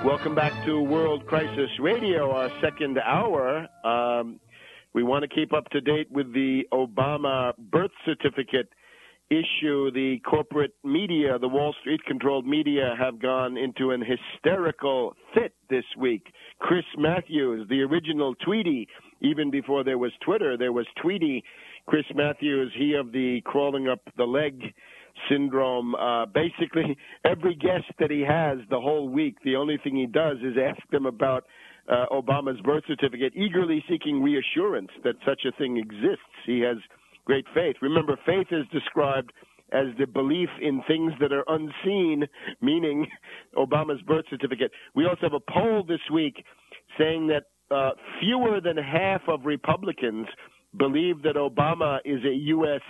Welcome back to World Crisis Radio, our second hour. We want to keep up to date with the Obama birth certificate issue. The corporate media, the Wall Street-controlled media, have gone into an hysterical fit this week. Chris Matthews, the original Tweety, even before there was Twitter, there was Tweety. Chris Matthews, he of the crawling up the leg syndrome. Basically, every guest that he has the whole week, the only thing he does is ask them about Obama's birth certificate, eagerly seeking reassurance that such a thing exists. He has great faith. Remember, faith is described as the belief in things that are unseen, meaning Obama's birth certificate. We also have a poll this week saying that fewer than half of Republicans believe that Obama is a U.S.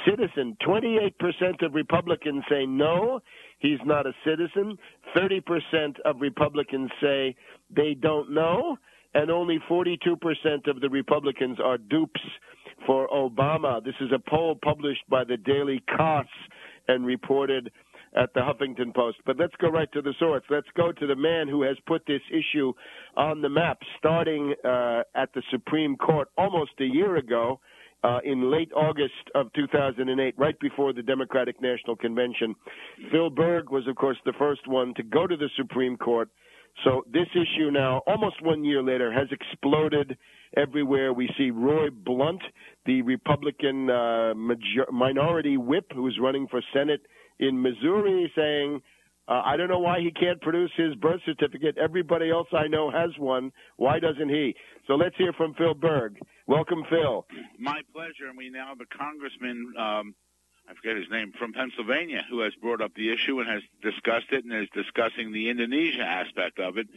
citizen. 28% of Republicans say no, he's not a citizen. 30% of Republicans say they don't know, and only 42% of the Republicans are dupes for Obama. This is a poll published by the Daily Kos and reported at the Huffington Post. But let's go right to the source. Let's go to the man who has put this issue on the map, starting at the Supreme Court almost a year ago, in late August of 2008, right before the Democratic National Convention. Phil Berg was, of course, the first one to go to the Supreme Court. So this issue now, almost 1 year later, has exploded everywhere. We see Roy Blunt, the Republican minority whip who's running for Senate in Missouri, saying, I don't know why he can't produce his birth certificate. Everybody else I know has one. Why doesn't he? So let's hear from Phil Berg. Welcome, Phil. My pleasure. And we now have a congressman, I forget his name, from Pennsylvania, who has brought up the issue and has discussed it and is discussing the Indonesia aspect of it.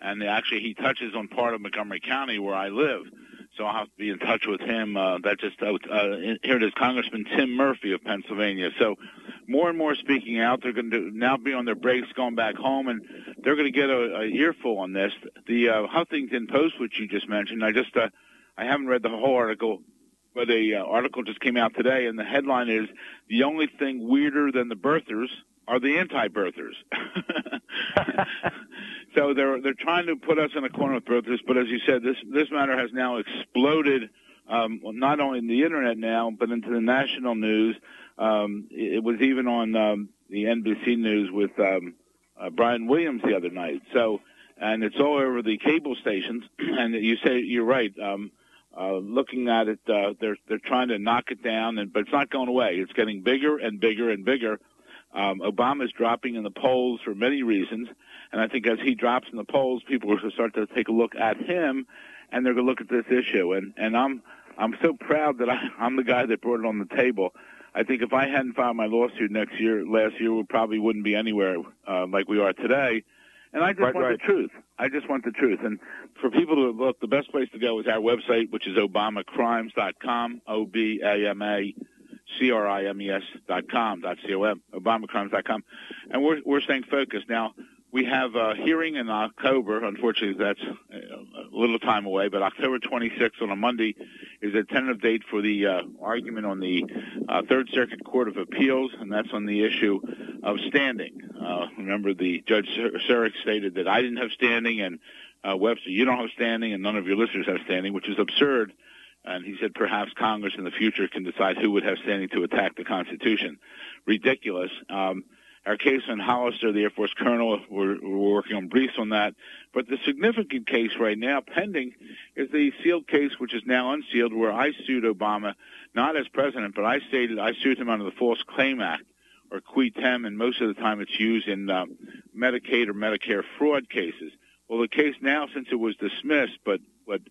And actually he touches on part of Montgomery County where I live. So I'll have to be in touch with him. Here it is, Congressman Tim Murphy of Pennsylvania. So more and more speaking out. They're going to now be on their breaks going back home, and they're going to get a earful on this. The Huffington Post, which you just mentioned, I haven't read the whole article, but a article just came out today, and the headline is, "The only thing weirder than the birthers are the anti-birthers." So they're trying to put us in a corner with birthers, but as you said, this matter has now exploded, not only in the internet now, but into the national news. It was even on the NBC News with Brian Williams the other night. So, and it's all over the cable stations. And you say you're right. Looking at it, they're trying to knock it down, but it's not going away. It's getting bigger and bigger and bigger. Obama's dropping in the polls for many reasons, and I think as he drops in the polls, people are going to start to take a look at him, and they're going to look at this issue. And I'm so proud that I'm the guy that brought it on the table. I think if I hadn't filed my lawsuit last year, we probably wouldn't be anywhere like we are today. And I just want the truth. I just want the truth. And for people to look, the best place to go is our website, which is obamacrimes.com, OBAMACRIMES.com, .com, obamacrimes.com. And we're staying focused. Now, we have a hearing in October. Unfortunately, that's a little time away, but October 26th on a Monday is a tentative date for the argument on the Third Circuit Court of Appeals, and that's on the issue of standing. Remember, the Judge Surik stated that I didn't have standing, and Webster, you don't have standing, and none of your listeners have standing, which is absurd. And he said perhaps Congress in the future can decide who would have standing to attack the Constitution. Ridiculous. Our case on Hollister, the Air Force colonel, we're working on briefs on that. But the significant case right now pending is the sealed case, which is now unsealed, where I sued Obama, not as president, but I sued him under the False Claim Act, or qui tem, and most of the time it's used in Medicaid or Medicare fraud cases. Well, the case now, since it was dismissed, but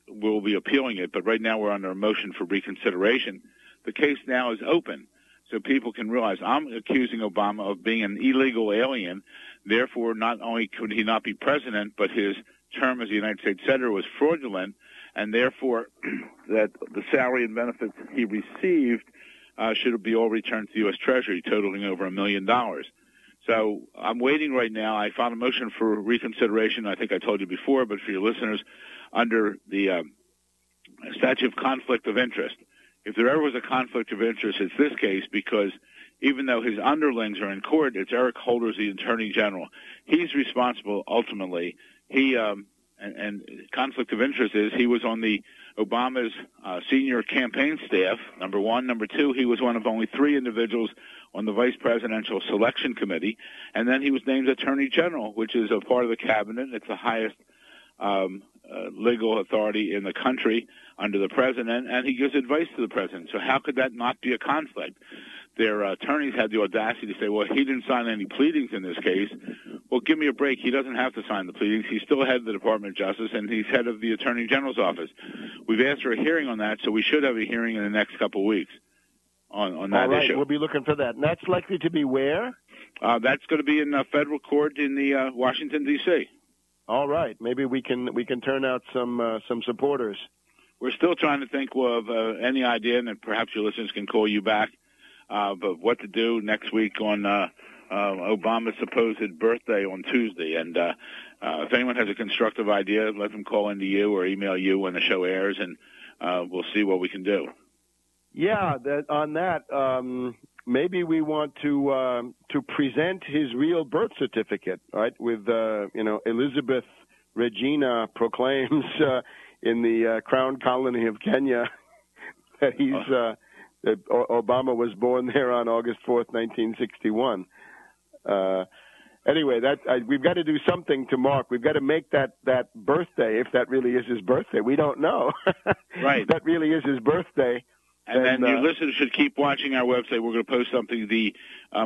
we'll be appealing it, but right now we're under a motion for reconsideration, the case now is open. So people can realize I'm accusing Obama of being an illegal alien. Therefore, not only could he not be president, but his term as a United States Senator was fraudulent, and therefore that the salary and benefits he received should be all returned to the U.S. Treasury, totaling over $1 million. So I'm waiting right now. I filed a motion for reconsideration. I think I told you before, but for your listeners, under the statute of conflict of interest. If there ever was a conflict of interest, it's this case, because even though his underlings are in court, it's Eric Holder's the Attorney General. He's responsible ultimately. He and conflict of interest is he was on the Obama's senior campaign staff, number one. Number two, he was one of only 3 individuals on the Vice Presidential Selection Committee. And then he was named Attorney General, which is a part of the cabinet. It's the highest legal authority in the country under the president, and he gives advice to the president. So how could that not be a conflict? Their attorneys had the audacity to say, well, he didn't sign any pleadings in this case. Well, give me a break. He doesn't have to sign the pleadings. He's still head of the Department of Justice, and he's head of the Attorney General's office. We've asked for a hearing on that, so we should have a hearing in the next couple of weeks on that issue. All right, issue. We'll be looking for that. And that's likely to be where? That's going to be in federal court in the Washington, D.C. All right. Maybe we can turn out some supporters. We're still trying to think of any idea, and perhaps your listeners can call you back, but what to do next week on Obama's supposed birthday on Tuesday. And if anyone has a constructive idea, let them call into you or email you when the show airs, and we'll see what we can do. Yeah, maybe we want to present his real birth certificate, right? With Elizabeth Regina proclaims in the Crown Colony of Kenya that that Obama was born there on August 4th, 1961. Anyway, we've got to do something to mark. We've got to make that birthday, if that really is his birthday. We don't know. Right. If that really is his birthday. And then your listeners should keep watching our website. We're going to post something. The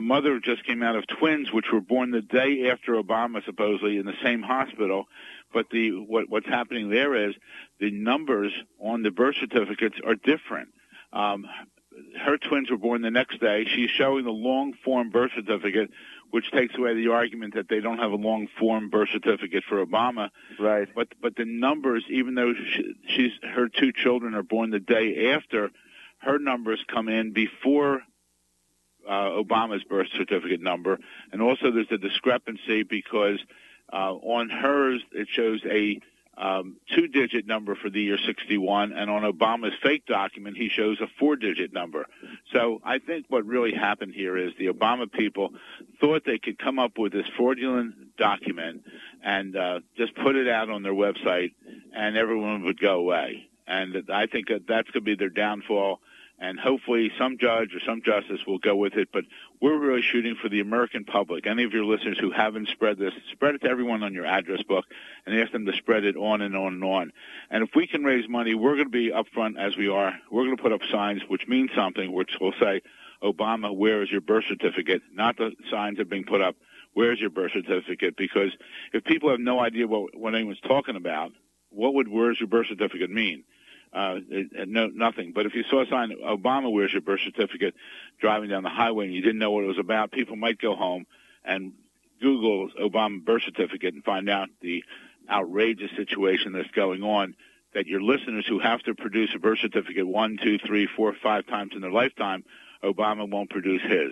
mother just came out of twins, which were born the day after Obama, supposedly, in the same hospital. But what's happening there is the numbers on the birth certificates are different. Her twins were born the next day. She's showing the long-form birth certificate, which takes away the argument that they don't have a long-form birth certificate for Obama. Right. But the numbers, even though her 2 children are born the day after, her numbers come in before Obama's birth certificate number. And also there's a discrepancy because on hers it shows a 2-digit number for the year 61, and on Obama's fake document he shows a 4-digit number. So I think what really happened here is the Obama people thought they could come up with this fraudulent document and just put it out on their website and everyone would go away. And I think that's going to be their downfall, and hopefully some judge or some justice will go with it. But we're really shooting for the American public. Any of your listeners who haven't spread this, spread it to everyone on your address book and ask them to spread it on and on and on. And if we can raise money, we're going to be upfront as we are. We're going to put up signs which mean something, which will say, Obama, where is your birth certificate? Not the signs that are being put up, where's your birth certificate? Because if people have no idea what anyone's talking about, what would where's your birth certificate mean? Nothing. But if you saw a sign, Obama, where's your birth certificate, driving down the highway and you didn't know what it was about, people might go home and Google Obama birth certificate and find out the outrageous situation that's going on, that your listeners who have to produce a birth certificate 1, 2, 3, 4, 5 times in their lifetime, Obama won't produce his.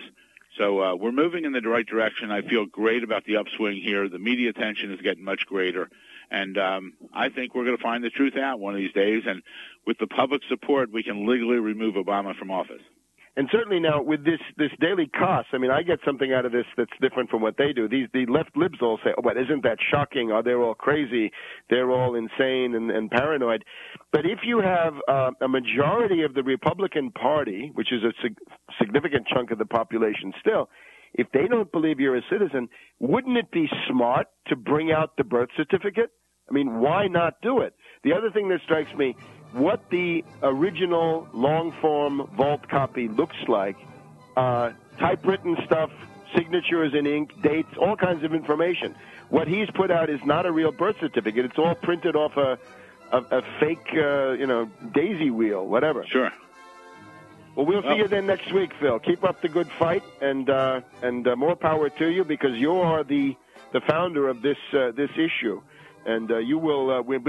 So we're moving in the right direction. I feel great about the upswing here. The media attention is getting much greater. And I think we're going to find the truth out one of these days. And with the public support, we can legally remove Obama from office. And certainly now with this daily cost, I mean, I get something out of this that's different from what they do. The left libs all say, oh, but isn't that shocking? Oh, they're all crazy. They're all insane and paranoid. But if you have a majority of the Republican Party, which is a significant chunk of the population still, if they don't believe you're a citizen, wouldn't it be smart to bring out the birth certificate? I mean, why not do it? The other thing that strikes me, what the original long-form vault copy looks like, typewritten stuff, signatures in ink, dates, all kinds of information. What he's put out is not a real birth certificate. It's all printed off a fake, daisy wheel, whatever. Sure. Well, we'll see you then next week, Phil. Keep up the good fight, and more power to you, because you are the founder of this issue, and you will